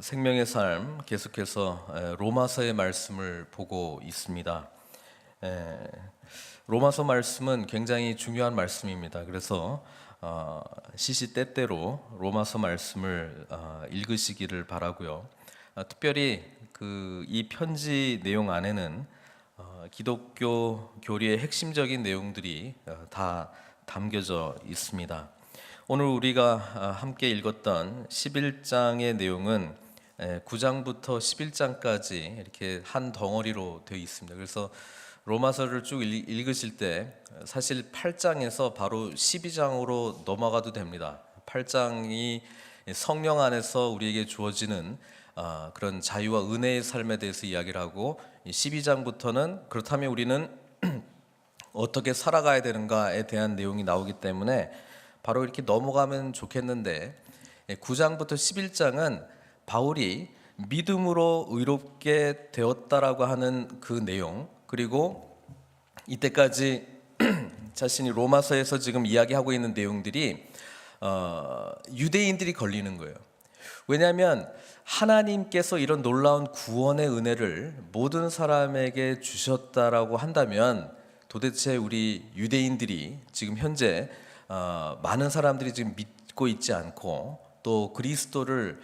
생명의 삶 계속해서 로마서의 말씀을 보고 있습니다. 로마서 말씀은 굉장히 중요한 말씀입니다. 그래서 시시때때로 로마서 말씀을 읽으시기를 바라고요. 특별히 이 편지 내용 안에는 기독교 교리의 핵심적인 내용들이 다 담겨져 있습니다. 오늘 우리가 함께 읽었던 11장의 내용은 9장부터 11장까지 이렇게 한 덩어리로 되어 있습니다. 그래서 로마서를 쭉 읽으실 때 사실 8장에서 바로 12장으로 넘어가도 됩니다. 8장이 성령 안에서 우리에게 주어지는 그런 자유와 은혜의 삶에 대해서 이야기를 하고, 12장부터는 그렇다면 우리는 어떻게 살아가야 되는가에 대한 내용이 나오기 때문에 바로 이렇게 넘어가면 좋겠는데, 9장부터 11장은 바울이 믿음으로 의롭게 되었다라고 하는 그 내용, 그리고 이때까지 자신이 로마서에서 지금 이야기하고 있는 내용들이 유대인들이 걸리는 거예요. 왜냐하면 하나님께서 이런 놀라운 구원의 은혜를 모든 사람에게 주셨다라고 한다면 도대체 우리 유대인들이 지금 현재 많은 사람들이 지금 믿고 있지 않고 또 그리스도를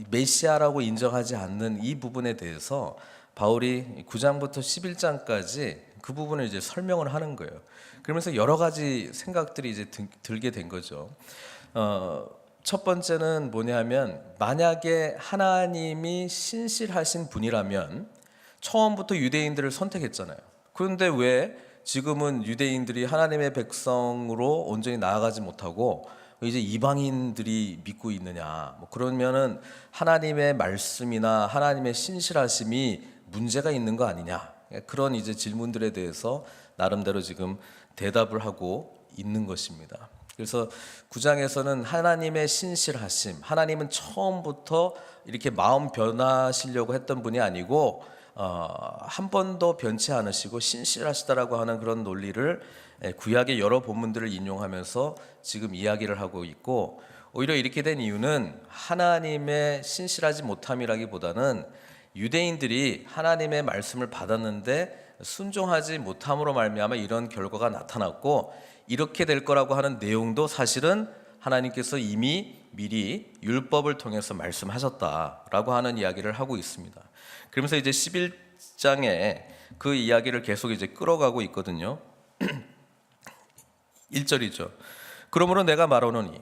메시아라고 인정하지 않는 이 부분에 대해서 바울이 9장부터 11장까지 그 부분을 이제 설명을 하는 거예요. 그러면서 여러 가지 생각들이 이제 들게 된 거죠. 첫 번째는 뭐냐면, 만약에 하나님이 신실하신 분이라면 처음부터 유대인들을 선택했잖아요. 그런데 왜 지금은 유대인들이 하나님의 백성으로 온전히 나아가지 못하고 이제 이방인들이 믿고 있느냐? 그러면은 하나님의 말씀이나 하나님의 신실하심이 문제가 있는 거 아니냐? 그런 이제 질문들에 대해서 나름대로 지금 대답을 하고 있는 것입니다. 그래서 9장에서는 하나님의 신실하심, 하나님은 처음부터 이렇게 마음 변하시려고 했던 분이 아니고 한 번도 변치 않으시고 신실하시다라고 하는 그런 논리를 구약의 여러 본문들을 인용하면서 지금 이야기를 하고 있고, 오히려 이렇게 된 이유는 하나님의 신실하지 못함이라기보다는 유대인들이 하나님의 말씀을 받았는데 순종하지 못함으로 말미암아 이런 결과가 나타났고, 이렇게 될 거라고 하는 내용도 사실은 하나님께서 이미 미리 율법을 통해서 말씀하셨다라고 하는 이야기를 하고 있습니다. 그러면서 이제 11장에 그 이야기를 계속 이제 끌어가고 있거든요. 1절이죠. 그러므로 내가 말하노니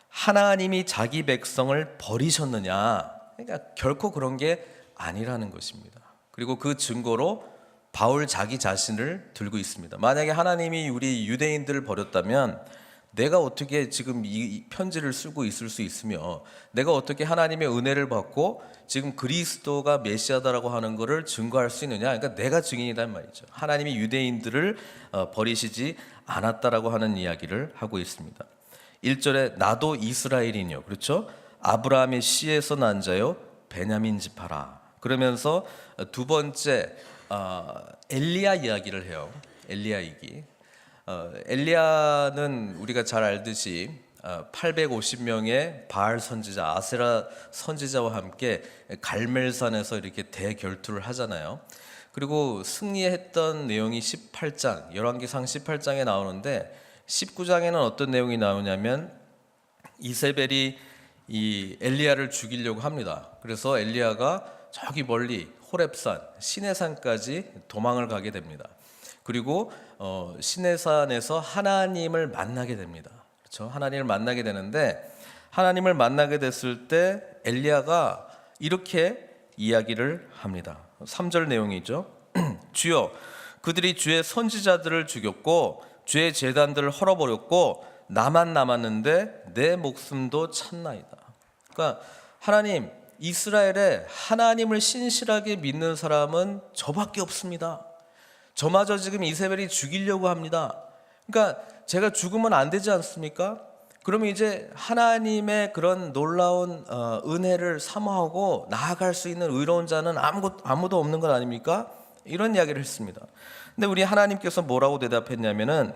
하나님이 자기 백성을 버리셨느냐? 그러니까 결코 그런 게 아니라는 것입니다. 그리고 그 증거로 바울 자기 자신을 들고 있습니다. 만약에 하나님이 우리 유대인들을 버렸다면 내가 어떻게 지금 이 편지를 쓰고 있을 수 있으며, 내가 어떻게 하나님의 은혜를 받고 지금 그리스도가 메시아다라고 하는 것을 증거할 수 있느냐? 그러니까 내가 증인이란 말이죠. 하나님이 유대인들을 버리시지 않았다라고 하는 이야기를 하고 있습니다. 1절에 나도 이스라엘이뇨, 그렇죠? 아브라함의 씨에서 난 자요 베냐민 지파라. 그러면서 두 번째 엘리야 이야기를 해요. 엘리야 얘기. 엘리야는 우리가 잘 알듯이 850명의 바알 선지자, 아세라 선지자와 함께 갈멜산에서 이렇게 대결투를 하잖아요. 그리고 승리했던 내용이 18장, 열왕기상 18장에 나오는데, 19장에는 어떤 내용이 나오냐면 이세벨이 이 엘리야를 죽이려고 합니다. 그래서 엘리야가 저기 멀리 호렙산, 시내산까지 도망을 가게 됩니다. 그리고 시내산에서 하나님을 만나게 됩니다. 그렇죠? 하나님을 만나게 되는데, 하나님을 만나게 됐을 때 엘리야가 이렇게 이야기를 합니다. 3절 내용이죠. 주여, 그들이 주의 선지자들을 죽였고 주의 제단들을 헐어버렸고 나만 남았는데 내 목숨도 찼나이다. 그러니까 하나님, 이스라엘에 하나님을 신실하게 믿는 사람은 저밖에 없습니다. 저마저 지금 이세벨이 죽이려고 합니다. 그러니까 제가 죽으면 안 되지 않습니까? 그러면 이제 하나님의 그런 놀라운 은혜를 사모하고 나아갈 수 있는 의로운 자는 아무도 없는 것 아닙니까? 이런 이야기를 했습니다. 근데 우리 하나님께서 뭐라고 대답했냐면은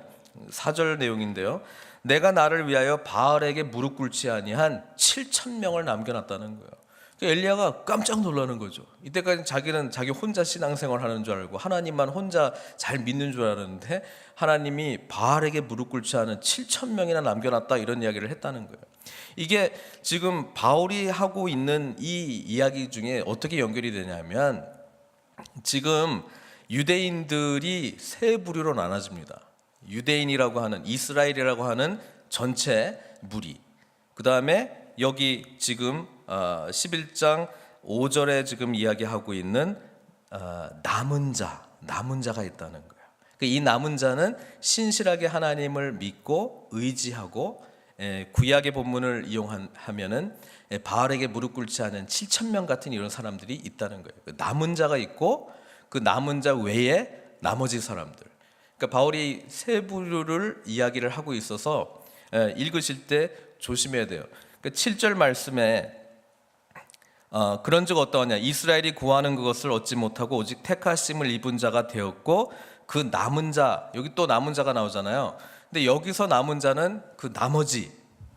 4절 내용인데요. 내가 나를 위하여 바알에게 무릎 꿇지 아니한 7,000명을 남겨놨다는 거예요. 엘리야가 깜짝 놀라는 거죠. 이때까지 자기는 자기 혼자 신앙생활 하는 줄 알고 하나님만 혼자 잘 믿는 줄 알았는데 하나님이 바알에게 무릎 꿇지 않은 7,000명이나 남겨놨다 이런 이야기를 했다는 거예요. 이게 지금 바울이 하고 있는 이 이야기 중에 어떻게 연결이 되냐면 지금 유대인들이 세 부류로 나눠집니다. 유대인이라고 하는 이스라엘이라고 하는 전체 무리, 그 다음에 여기 지금 11장 5절에 지금 이야기하고 있는 남은 자가 있다는 거예요. 이 남은 자는 신실하게 하나님을 믿고 의지하고 구약의 본문을 이용하면은 바알에게 무릎 꿇지 않은 7,000명 같은 이런 사람들이 있다는 거예요. 남은 자가 있고 그 남은 자 외에 나머지 사람들. 그러니까 바울이 세 부류를 이야기를 하고 있어서 읽으실 때 조심해야 돼요. 그러니까 7절 말씀에 그런즉 어떠하냐 이스라엘이 구하는 그것을 얻지 못하고 오직 택하심을 입은 자가 되었고 그 남은 자, 여기 또 남은 자가 나오잖아요. 근데 여기서 남은 자는 그 나머지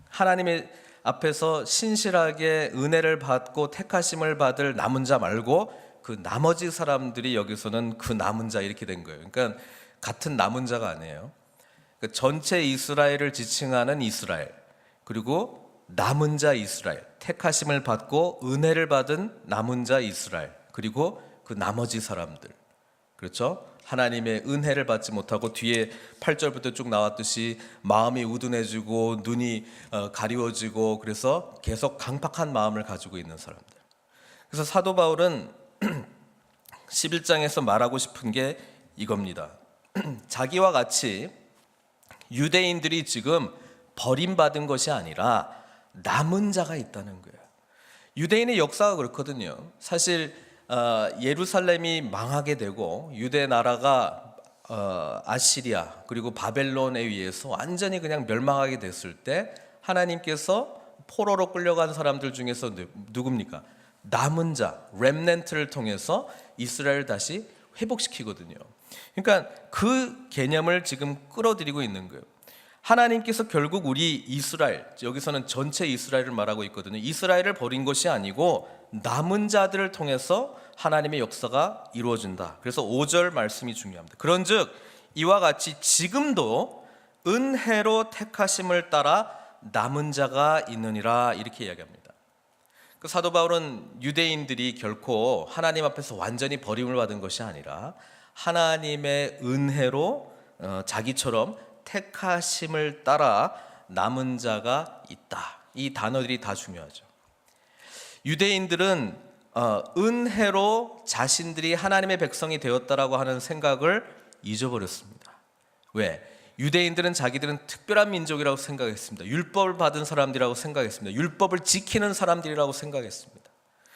하나님의 앞에서 신실하게 은혜를 받고 택하심을 받을 남은 자 말고 그 나머지 사람들이 여기서는 그 남은 자 이렇게 된 거예요. 그러니까 같은 남은 자가 아니에요. 그러니까 전체 이스라엘을 지칭하는 이스라엘, 그리고 남은 자 이스라엘, 택하심을 받고 은혜를 받은 남은 자 이스라엘, 그리고 그 나머지 사람들. 그렇죠? 하나님의 은혜를 받지 못하고 뒤에 8절부터 쭉 나왔듯이 마음이 우둔해지고 눈이 가리워지고 그래서 계속 강팍한 마음을 가지고 있는 사람들. 그래서 사도 바울은 11장에서 말하고 싶은 게 이겁니다. 자기와 같이 유대인들이 지금 버림받은 것이 아니라 남은 자가 있다는 거예요. 유대인의 역사가 그렇거든요. 사실 예루살렘이 망하게 되고 유대 나라가 아시리아 그리고 바벨론에 의해서 완전히 그냥 멸망하게 됐을 때 하나님께서 포로로 끌려간 사람들 중에서 누굽니까? 남은 자, 렘넌트를 통해서 이스라엘을 다시 회복시키거든요. 그러니까 그 개념을 지금 끌어들이고 있는 거예요. 하나님께서 결국 우리 이스라엘, 여기서는 전체 이스라엘을 말하고 있거든요. 이스라엘을 버린 것이 아니고 남은 자들을 통해서 하나님의 역사가 이루어진다. 그래서 5절 말씀이 중요합니다. 그런즉 이와 같이 지금도 은혜로 택하심을 따라 남은 자가 있느니라 이렇게 이야기합니다. 그 사도 바울은 유대인들이 결코 하나님 앞에서 완전히 버림을 받은 것이 아니라 하나님의 은혜로 자기처럼 택하심을 따라 남은 자가 있다. 이 단어들이 다 중요하죠. 유대인들은 은혜로 자신들이 하나님의 백성이 되었다라고 하는 생각을 잊어버렸습니다. 왜? 유대인들은 자기들은 특별한 민족이라고 생각했습니다. 율법을 받은 사람들이라고 생각했습니다. 율법을 지키는 사람들이라고 생각했습니다.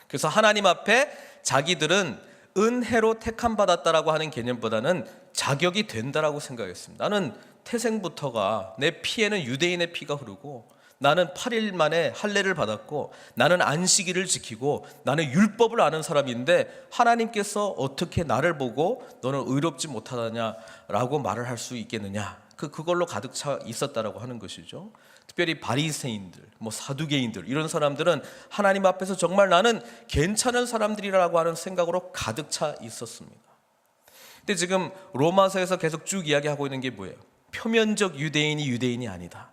그래서 하나님 앞에 자기들은 은혜로 택함 받았다라고 하는 개념보다는 자격이 된다라고 생각했습니다. 나는 태생부터가 내 피에는 유대인의 피가 흐르고 나는 8일 만에 할례를 받았고 나는 안식일을 지키고 나는 율법을 아는 사람인데 하나님께서 어떻게 나를 보고 너는 의롭지 못하다냐라고 말을 할 수 있겠느냐. 그걸로 가득 차 있었다라고 하는 것이죠. 특별히 바리새인들, 사두개인들 이런 사람들은 하나님 앞에서 정말 나는 괜찮은 사람들이라고 하는 생각으로 가득 차 있었습니다. 근데 지금 로마서에서 계속 쭉 이야기하고 있는 게 뭐예요? 표면적 유대인이 유대인이 아니다.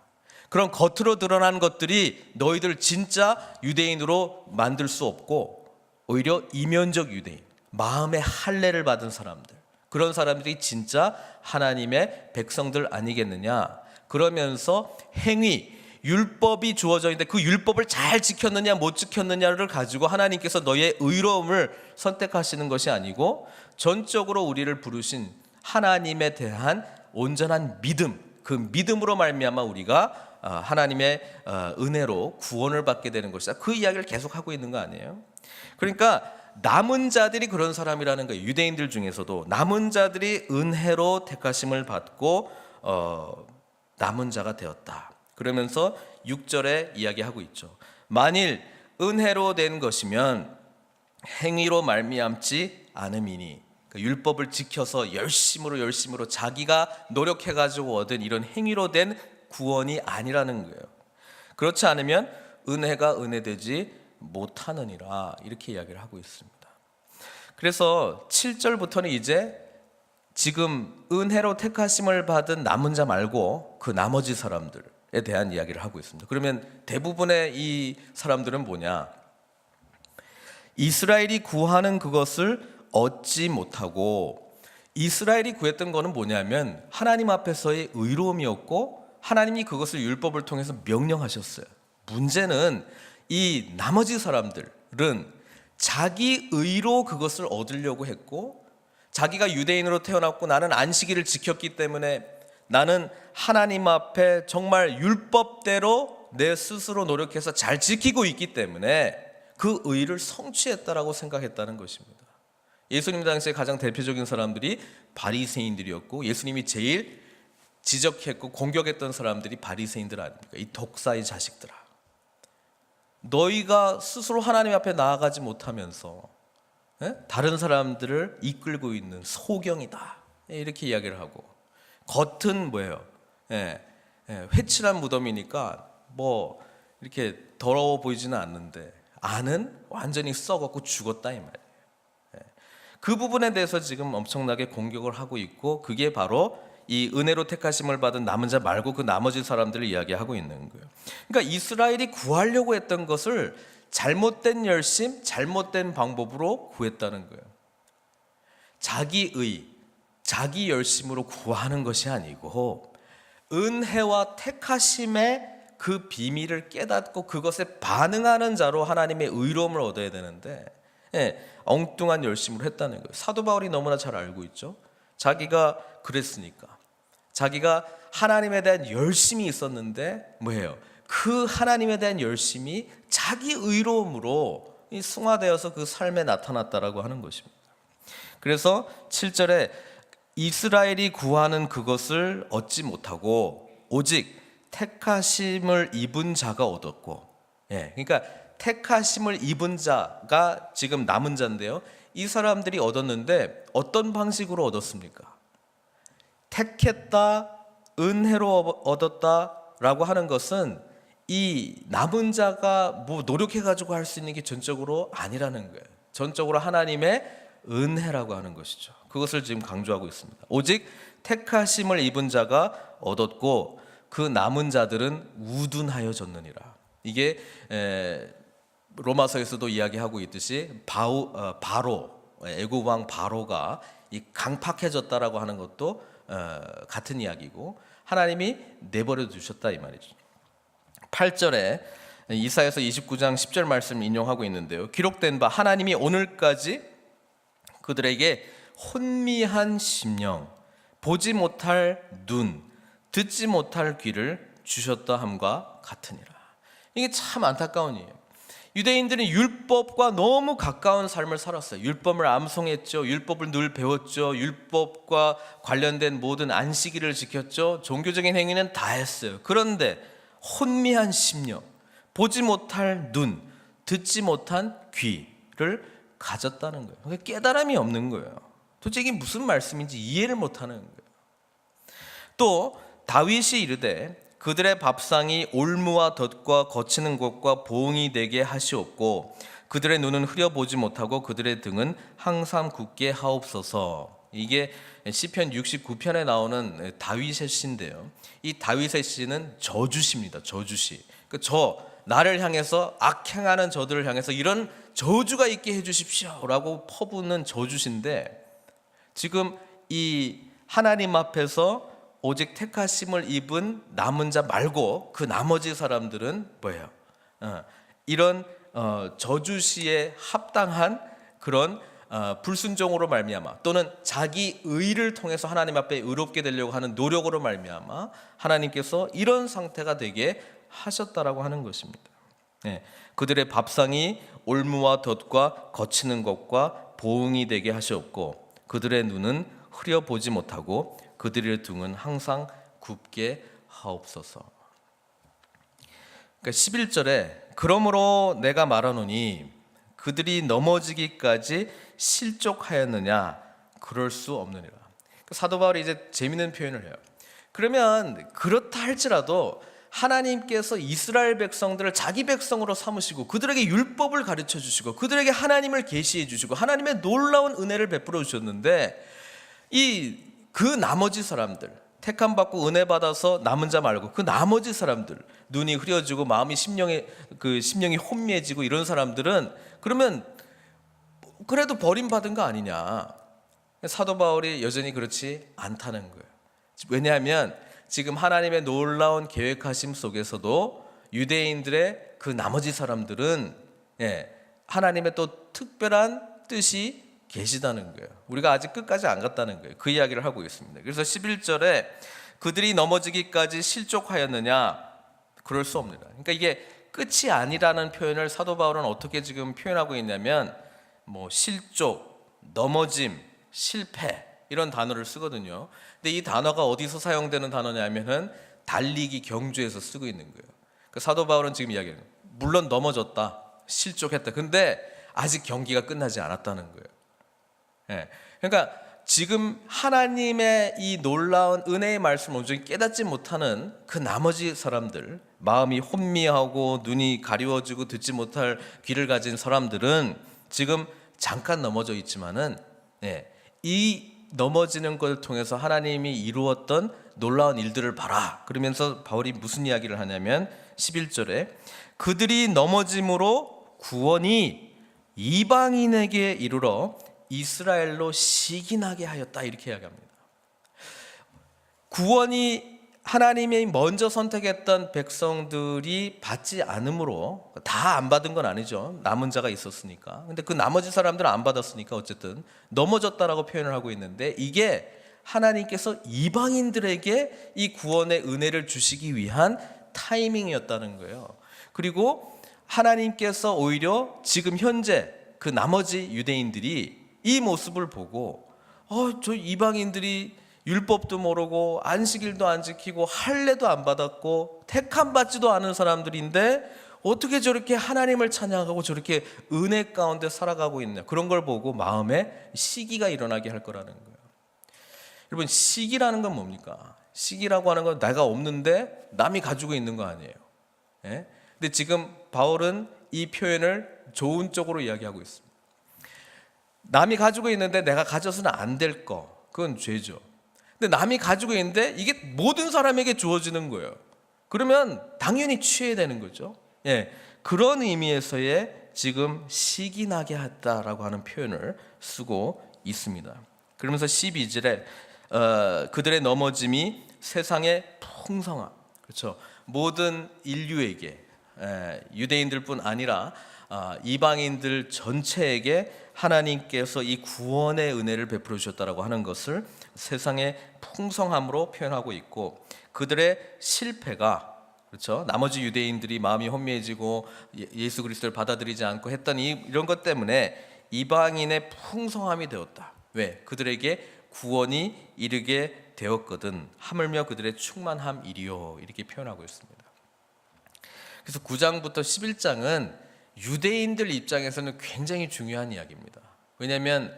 그런 겉으로 드러난 것들이 너희들 진짜 유대인으로 만들 수 없고 오히려 이면적 유대인, 마음의 할례를 받은 사람들, 그런 사람들이 진짜 하나님의 백성들 아니겠느냐. 그러면서 행위, 율법이 주어져 있는데 그 율법을 잘 지켰느냐 못 지켰느냐를 가지고 하나님께서 너의 의로움을 선택하시는 것이 아니고 전적으로 우리를 부르신 하나님에 대한 온전한 믿음, 그 믿음으로 말미암아 우리가 하나님의 은혜로 구원을 받게 되는 것이다. 그 이야기를 계속하고 있는 거 아니에요? 그러니까 남은 자들이 그런 사람이라는 거예요. 유대인들 중에서도 남은 자들이 은혜로 택하심을 받고 남은 자가 되었다. 그러면서 6절에 이야기하고 있죠. 만일 은혜로 된 것이면 행위로 말미암지 않음이니, 율법을 지켜서 열심으로 자기가 노력해가지고 얻은 이런 행위로 된 구원이 아니라는 거예요. 그렇지 않으면 은혜가 은혜되지 못하느니라, 이렇게 이야기를 하고 있습니다. 그래서 7절부터는 이제 지금 은혜로 택하심을 받은 남은 자 말고 그 나머지 사람들에 대한 이야기를 하고 있습니다. 그러면 대부분의 이 사람들은 뭐냐? 이스라엘이 구하는 그것을 얻지 못하고, 이스라엘이 구했던 것은 뭐냐면 하나님 앞에서의 의로움이었고, 하나님이 그것을 율법을 통해서 명령하셨어요. 문제는 이 나머지 사람들은 자기 의로 그것을 얻으려고 했고, 자기가 유대인으로 태어났고 나는 안식일을 지켰기 때문에 나는 하나님 앞에 정말 율법대로 내 스스로 노력해서 잘 지키고 있기 때문에 그 의를 성취했다라고 생각했다는 것입니다. 예수님 당시에 가장 대표적인 사람들이 바리새인들이었고, 예수님이 제일 지적했고 공격했던 사람들이 바리새인들 아닙니까? 이 독사의 자식들아, 너희가 스스로 하나님 앞에 나아가지 못하면서 다른 사람들을 이끌고 있는 소경이다, 이렇게 이야기를 하고, 겉은 뭐예요? 회칠한 무덤이니까 뭐 이렇게 더러워 보이지는 않는데 안은 완전히 썩었고 죽었다, 이 말이에요. 그 부분에 대해서 지금 엄청나게 공격을 하고 있고, 그게 바로 이 은혜로 택하심을 받은 남은 자 말고 그 나머지 사람들을 이야기하고 있는 거예요. 그러니까 이스라엘이 구하려고 했던 것을 잘못된 열심, 잘못된 방법으로 구했다는 거예요. 자기 자기 열심으로 구하는 것이 아니고 은혜와 택하심의 그 비밀을 깨닫고 그것에 반응하는 자로 하나님의 의로움을 얻어야 되는데, 엉뚱한 열심으로 했다는 거예요. 사도 바울이 너무나 잘 알고 있죠. 자기가 그랬으니까. 자기가 하나님에 대한 열심이 있었는데 뭐예요? 그 하나님에 대한 열심이 자기 의로움으로 승화되어서 그 삶에 나타났다라고 하는 것입니다. 그래서 7절에 이스라엘이 구하는 그것을 얻지 못하고 오직 택하심을 입은 자가 얻었고, 그러니까 택하심을 입은 자가 지금 남은 자인데요, 이 사람들이 얻었는데 어떤 방식으로 얻었습니까? 택했다, 은혜로 얻었다라고 하는 것은 이 남은 자가 뭐 노력해가지고 할 수 있는 게 전적으로 아니라는 거예요. 전적으로 하나님의 은혜라고 하는 것이죠. 그것을 지금 강조하고 있습니다. 오직 택하심을 입은 자가 얻었고 그 남은 자들은 우둔하여졌느니라. 이게 로마서에서도 이야기하고 있듯이 바로 애굽 왕 바로가 이 강팍해졌다라고 하는 것도 같은 이야기고, 하나님이 내버려 두셨다, 이 말이죠. 8절에 이사야서 29장 10절 말씀을 인용하고 있는데요, 기록된 바 하나님이 오늘까지 그들에게 혼미한 심령, 보지 못할 눈, 듣지 못할 귀를 주셨다 함과 같으니라. 이게 참 안타까운 일이에요. 유대인들은 율법과 너무 가까운 삶을 살았어요. 율법을 암송했죠. 율법을 늘 배웠죠. 율법과 관련된 모든 안식일을 지켰죠. 종교적인 행위는 다 했어요. 그런데 혼미한 심령, 보지 못할 눈, 듣지 못한 귀를 가졌다는 거예요. 그러니까 깨달음이 없는 거예요. 도대체 이게 무슨 말씀인지 이해를 못하는 거예요. 또 다윗이 이르되 그들의 밥상이 올무와 덫과 거치는 곳과 보응이 되게 하시옵고 그들의 눈은 흐려보지 못하고 그들의 등은 항상 굳게 하옵소서. 이게 시편 69편에 나오는 다윗의 시인데요, 이 다윗의 시는 저주시입니다. 저주시. 나를 향해서, 악행하는 저들을 향해서 이런 저주가 있게 해주십시오 라고 퍼붓는 저주시인데, 지금 이 하나님 앞에서 오직 택하심을 입은 남은 자 말고 그 나머지 사람들은 뭐예요? 이런 저주시에 합당한 그런 불순종으로 말미암아, 또는 자기 의를 통해서 하나님 앞에 의롭게 되려고 하는 노력으로 말미암아 하나님께서 이런 상태가 되게 하셨다라고 하는 것입니다. 그들의 밥상이 올무와 덫과 거치는 것과 보응이 되게 하셨고 그들의 눈은 흐려보지 못하고 그들의 등은 항상 굽게 하옵소서. 그러니까 11절에 그러므로 내가 말하노니 그들이 넘어지기까지 실족하였느냐, 그럴 수 없느니라. 사도 바울이 이제 재미있는 표현을 해요. 그러면 그렇다 할지라도 하나님께서 이스라엘 백성들을 자기 백성으로 삼으시고 그들에게 율법을 가르쳐 주시고 그들에게 하나님을 계시해 주시고 하나님의 놀라운 은혜를 베풀어 주셨는데 그 나머지 사람들, 택함 받고 은혜 받아서 남은 자 말고 그 나머지 사람들, 눈이 흐려지고 마음이 심령이 혼미해지고 이런 사람들은 그러면 그래도 버림받은 거 아니냐. 사도 바울이 여전히 그렇지 않다는 거예요. 왜냐하면 지금 하나님의 놀라운 계획하심 속에서도 유대인들의 그 나머지 사람들은 하나님의 또 특별한 뜻이 계시다는 거예요. 우리가 아직 끝까지 안 갔다는 거예요. 그 이야기를 하고 있습니다. 그래서 11절에 그들이 넘어지기까지 실족하였느냐? 그럴 수 없느니라. 그러니까 이게 끝이 아니라는 표현을 사도 바울은 어떻게 지금 표현하고 있냐면 실족, 넘어짐, 실패 이런 단어를 쓰거든요. 근데 이 단어가 어디서 사용되는 단어냐면은 달리기 경주에서 쓰고 있는 거예요. 그러니까 사도 바울은 지금 이야기하는 거예요. 물론 넘어졌다, 실족했다. 근데 아직 경기가 끝나지 않았다는 거예요. 그러니까 지금 하나님의 이 놀라운 은혜의 말씀을 온전히 깨닫지 못하는 그 나머지 사람들, 마음이 혼미하고 눈이 가리워지고 듣지 못할 귀를 가진 사람들은 지금 잠깐 넘어져 있지만은 이 넘어지는 것을 통해서 하나님이 이루었던 놀라운 일들을 봐라. 그러면서 바울이 무슨 이야기를 하냐면 11절에 그들이 넘어짐으로 구원이 이방인에게 이르러 이스라엘로 시기나게 하였다. 이렇게 이야기합니다. 구원이 하나님이 먼저 선택했던 백성들이 받지 않으므로 다 안 받은 건 아니죠. 남은 자가 있었으니까. 근데 그 나머지 사람들은 안 받았으니까 어쨌든 넘어졌다라고 표현을 하고 있는데 이게 하나님께서 이방인들에게 이 구원의 은혜를 주시기 위한 타이밍이었다는 거예요. 그리고 하나님께서 오히려 지금 현재 그 나머지 유대인들이 이 모습을 보고 저 이방인들이 율법도 모르고 안식일도 안 지키고 할례도 안 받았고 택함 받지도 않은 사람들인데 어떻게 저렇게 하나님을 찬양하고 저렇게 은혜 가운데 살아가고 있냐. 그런 걸 보고 마음에 시기가 일어나게 할 거라는 거예요. 여러분, 시기라는 건 뭡니까? 시기라고 하는 건 내가 없는데 남이 가지고 있는 거 아니에요. 근데 지금 바울은 이 표현을 좋은 쪽으로 이야기하고 있습니다. 남이 가지고 있는데 내가 가져서는 안 될 거, 그건 죄죠. 근데 남이 가지고 있는데 이게 모든 사람에게 주어지는 거예요. 그러면 당연히 취해야 되는 거죠. 그런 의미에서의 지금 시기나게 했다라고 하는 표현을 쓰고 있습니다. 그러면서 12절에 그들의 넘어짐이 세상의 풍성함, 그렇죠. 모든 인류에게 유대인들뿐 아니라 이방인들 전체에게 하나님께서 이 구원의 은혜를 베풀어 주셨다라고 하는 것을 세상의 풍성함으로 표현하고 있고 그들의 실패가 그렇죠. 나머지 유대인들이 마음이 혼미해지고 예수 그리스도를 받아들이지 않고 했던 이런 것 때문에 이방인의 풍성함이 되었다. 왜? 그들에게 구원이 이르게 되었거든. 하물며 그들의 충만함이리요. 이렇게 표현하고 있습니다. 그래서 9장부터 11장은 유대인들 입장에서는 굉장히 중요한 이야기입니다. 왜냐하면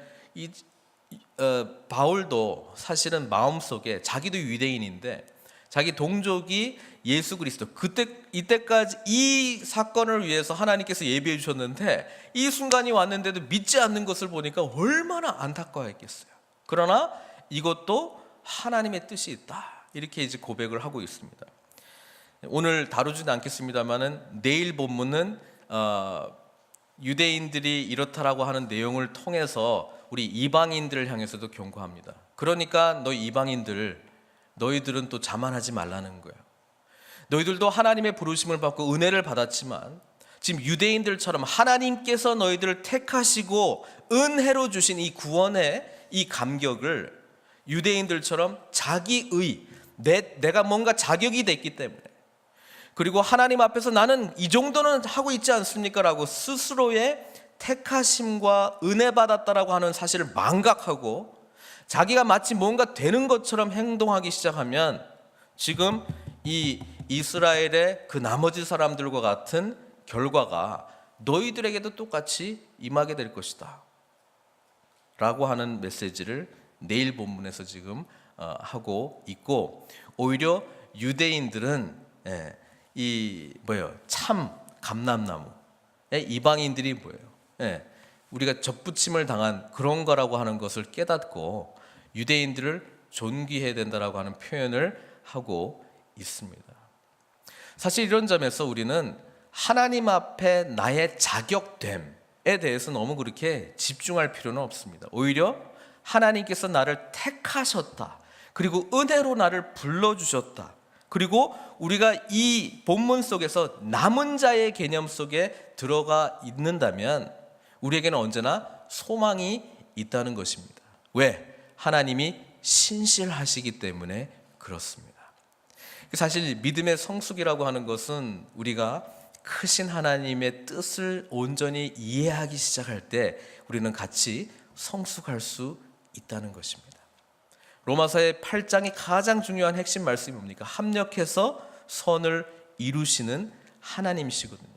바울도 사실은 마음속에 자기도 유대인인데 자기 동족이 예수 그리스도 이때까지 이 사건을 위해서 하나님께서 예비해 주셨는데 이 순간이 왔는데도 믿지 않는 것을 보니까 얼마나 안타까워했겠어요. 그러나 이것도 하나님의 뜻이 있다. 이렇게 이제 고백을 하고 있습니다. 오늘 다루지는 않겠습니다만은 내일 본문은 유대인들이 이렇다라고 하는 내용을 통해서 우리 이방인들을 향해서도 경고합니다. 그러니까 너희들은 또 자만하지 말라는 거예요. 너희들도 하나님의 부르심을 받고 은혜를 받았지만 지금 유대인들처럼 하나님께서 너희들을 택하시고 은혜로 주신 이 구원의 이 감격을 유대인들처럼 자기의 내가 뭔가 자격이 됐기 때문에 그리고 하나님 앞에서 나는 이 정도는 하고 있지 않습니까? 라고 스스로의 택하심과 은혜 받았다라고 하는 사실을 망각하고 자기가 마치 뭔가 되는 것처럼 행동하기 시작하면 지금 이 이스라엘의 그 나머지 사람들과 같은 결과가 너희들에게도 똑같이 임하게 될 것이다 라고 하는 메시지를 내일 본문에서 지금 하고 있고, 오히려 유대인들은 참 감람나무, 이방인들이 우리가 접붙임을 당한 그런 거라고 하는 것을 깨닫고 유대인들을 존귀해야 된다라고 하는 표현을 하고 있습니다. 사실 이런 점에서 우리는 하나님 앞에 나의 자격됨에 대해서 너무 그렇게 집중할 필요는 없습니다. 오히려 하나님께서 나를 택하셨다, 그리고 은혜로 나를 불러주셨다, 그리고 우리가 이 본문 속에서 남은 자의 개념 속에 들어가 있는다면 우리에게는 언제나 소망이 있다는 것입니다. 왜? 하나님이 신실하시기 때문에 그렇습니다. 사실 믿음의 성숙이라고 하는 것은 우리가 크신 하나님의 뜻을 온전히 이해하기 시작할 때 우리는 같이 성숙할 수 있다는 것입니다. 로마서의 8장의 가장 중요한 핵심 말씀이 뭡니까? 합력해서 선을 이루시는 하나님이시거든요.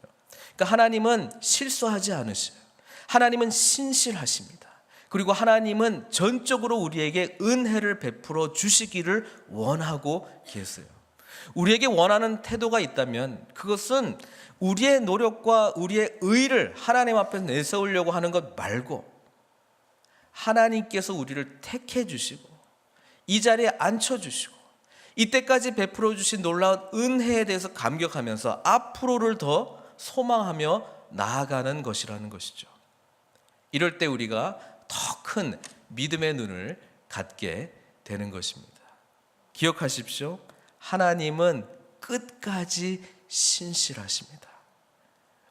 그러니까 하나님은 실수하지 않으셔요. 하나님은 신실하십니다. 그리고 하나님은 전적으로 우리에게 은혜를 베풀어 주시기를 원하고 계세요. 우리에게 원하는 태도가 있다면 그것은 우리의 노력과 우리의 의를 하나님 앞에 내세우려고 하는 것 말고 하나님께서 우리를 택해 주시고 이 자리에 앉혀주시고 이때까지 베풀어 주신 놀라운 은혜에 대해서 감격하면서 앞으로를 더 소망하며 나아가는 것이라는 것이죠. 이럴 때 우리가 더 큰 믿음의 눈을 갖게 되는 것입니다. 기억하십시오. 하나님은 끝까지 신실하십니다.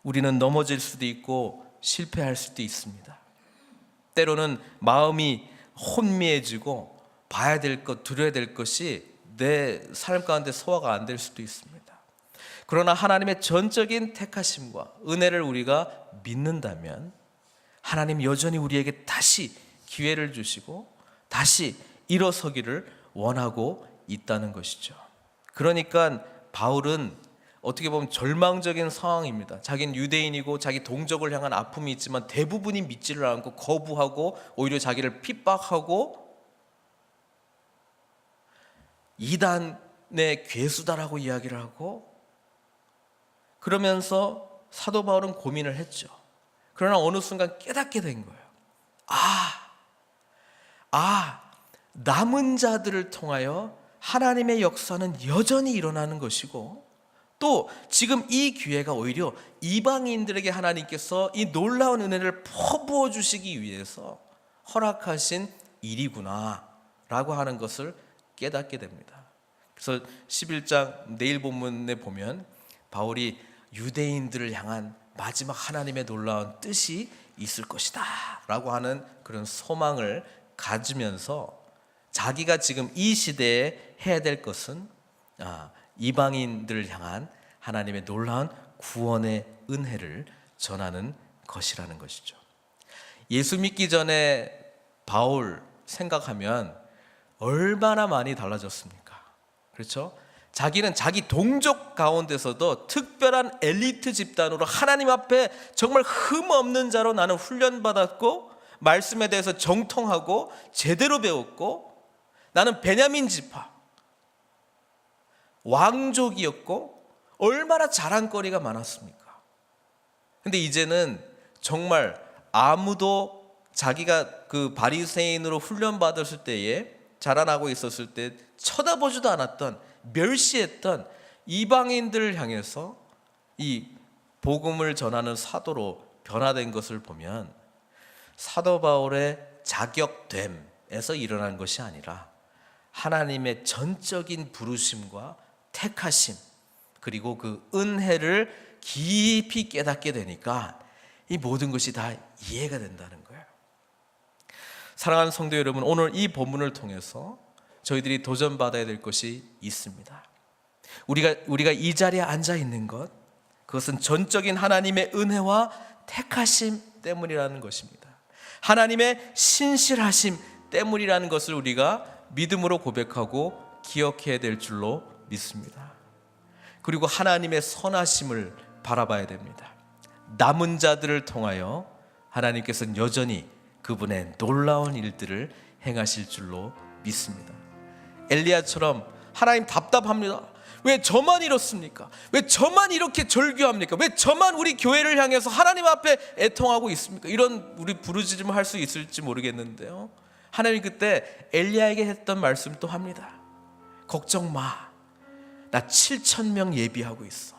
우리는 넘어질 수도 있고 실패할 수도 있습니다. 때로는 마음이 혼미해지고 봐야 될 것, 들어야 될 것이 내 삶 가운데 소화가 안 될 수도 있습니다. 그러나 하나님의 전적인 택하심과 은혜를 우리가 믿는다면 하나님 여전히 우리에게 다시 기회를 주시고 다시 일어서기를 원하고 있다는 것이죠. 그러니까 바울은 어떻게 보면 절망적인 상황입니다. 자기는 유대인이고 자기 동족을 향한 아픔이 있지만 대부분이 믿지를 않고 거부하고 오히려 자기를 핍박하고 이단의 괴수다라고 이야기를 하고 그러면서 사도 바울은 고민을 했죠. 그러나 어느 순간 깨닫게 된 거예요. 남은 자들을 통하여 하나님의 역사는 여전히 일어나는 것이고 또 지금 이 기회가 오히려 이방인들에게 하나님께서 이 놀라운 은혜를 퍼부어 주시기 위해서 허락하신 일이구나 라고 하는 것을 깨닫게 됩니다. 그래서 11장 내일 본문에 보면 바울이 유대인들을 향한 마지막 하나님의 놀라운 뜻이 있을 것이다 라고 하는 그런 소망을 가지면서 자기가 지금 이 시대에 해야 될 것은 이방인들을 향한 하나님의 놀라운 구원의 은혜를 전하는 것이라는 것이죠. 예수 믿기 전에 바울 생각하면 얼마나 많이 달라졌습니까? 그렇죠? 자기는 자기 동족 가운데서도 특별한 엘리트 집단으로 하나님 앞에 정말 흠없는 자로 나는 훈련받았고 말씀에 대해서 정통하고 제대로 배웠고 나는 베냐민 지파 왕족이었고 얼마나 자랑거리가 많았습니까? 근데 이제는 정말 아무도 자기가 그 바리새인으로 훈련받았을 때에 자라나고 있었을 때 쳐다보지도 않았던 멸시했던 이방인들을 향해서 이 복음을 전하는 사도로 변화된 것을 보면 사도 바울의 자격됨에서 일어난 것이 아니라 하나님의 전적인 부르심과 택하심 그리고 그 은혜를 깊이 깨닫게 되니까 이 모든 것이 다 이해가 된다는 거예요. 사랑하는 성도 여러분, 오늘 이 본문을 통해서 저희들이 도전받아야 될 것이 있습니다. 우리가 이 자리에 앉아 있는 것, 그것은 전적인 하나님의 은혜와 택하심 때문이라는 것입니다. 하나님의 신실하심 때문이라는 것을 우리가 믿음으로 고백하고 기억해야 될 줄로 믿습니다. 그리고 하나님의 선하심을 바라봐야 됩니다. 남은 자들을 통하여 하나님께서는 여전히 그분의 놀라운 일들을 행하실 줄로 믿습니다. 엘리야처럼 하나님 답답합니다. 왜 저만 이렇습니까? 왜 저만 이렇게 절규합니까? 왜 저만 우리 교회를 향해서 하나님 앞에 애통하고 있습니까? 이런 우리 부르짖음을 할 수 있을지 모르겠는데요, 하나님이 그때 엘리야에게 했던 말씀 또 합니다. 걱정 마, 나 7,000명 예비하고 있어.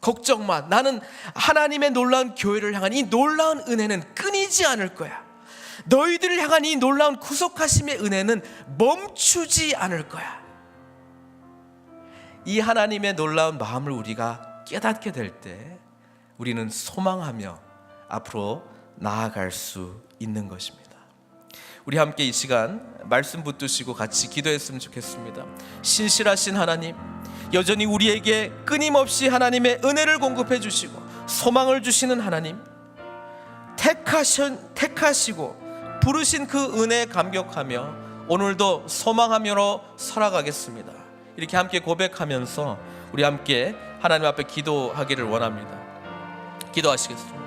걱정 마, 나는 하나님의 놀라운 교회를 향한 이 놀라운 은혜는 끊이지 않을 거야. 너희들을 향한 이 놀라운 구속하심의 은혜는 멈추지 않을 거야. 이 하나님의 놀라운 마음을 우리가 깨닫게 될 때 우리는 소망하며 앞으로 나아갈 수 있는 것입니다. 우리 함께 이 시간 말씀 붙드시고 같이 기도했으면 좋겠습니다. 신실하신 하나님, 여전히 우리에게 끊임없이 하나님의 은혜를 공급해 주시고 소망을 주시는 하나님, 택하시고 부르신 그 은혜에 감격하며 오늘도 소망하며 살아가겠습니다. 이렇게 함께 고백하면서 우리 함께 하나님 앞에 기도하기를 원합니다. 기도하시겠습니다.